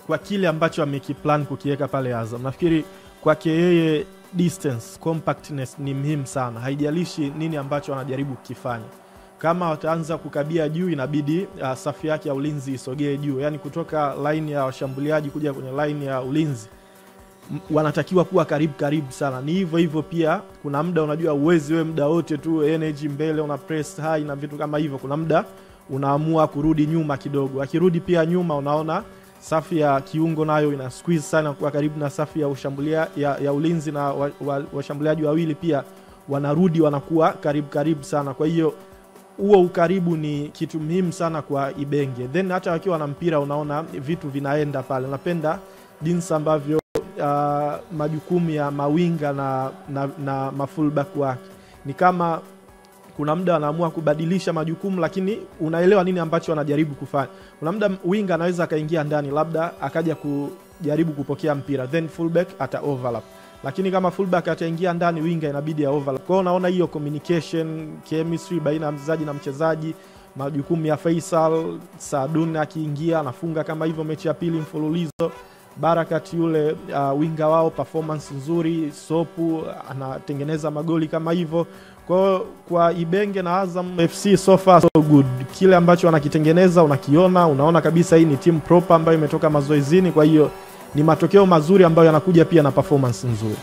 kwa kile ambacho amekiplan kukiweka pale Azam. Nafikiri kwake yeye distance, compactness ni muhimu sana. Haijalishi nini ambacho anajaribu kukifanya. Kama wataanza kukabia juu, inabidi safu yake ya ulinzi isogee juu. Yani kutoka line ya washambuliaji kuja kwenye line ya ulinzi wanatakiwa kuwa karibu sana. Ni hivyo pia kuna muda unajua uwezi wewe muda wote tu energy mbele una press high na vitu kama hivyo. Kuna muda unaamua kurudi nyuma kidogo. Akirudi pia nyuma, unaona safu ya kiungo nayo ina squeeze sana kuwa karibu na safu ya ya ulinzi, na washambuliaji wawili pia wanarudi wanakuwa karibu sana. Kwa hiyo huo ukaribu ni kitu muhimu sana kwa Ibenge. Then hata wakiwa na mpira unaona vitu vinaenda pale. Napenda jinsi ambavyo majukumu ya mawinga na mafullback wake ni kama kuna muda anaamua kubadilisha majukumu, lakini unaelewa nini ambacho anajaribu kufanya. Kuna muda winga anaweza akaingia ndani, labda akaja kujaribu kupokea mpira, then fullback ata overlap. Lakini kama fullback ataingia ndani, winga inabidi ya overlap. Kwa hiyo unaona hiyo communication, chemistry baina ya mchezaji na mchezaji, majukumu ya Faisal, Saadun akiingia anafunga kama hivyo mechi ya pili mfululizo. Barakat yule winga wao performance nzuri, Sopu anatengeneza magoli kama hivyo. Kwa Ibenge na Azam FC so far so good. Kile ambacho wanakitengeneza unakiona, unaona kabisa hii ni team proper ambayo imetoka mazoezini. Kwa hiyo ni matokeo mazuri ambayo yanakuja pia na performance nzuri.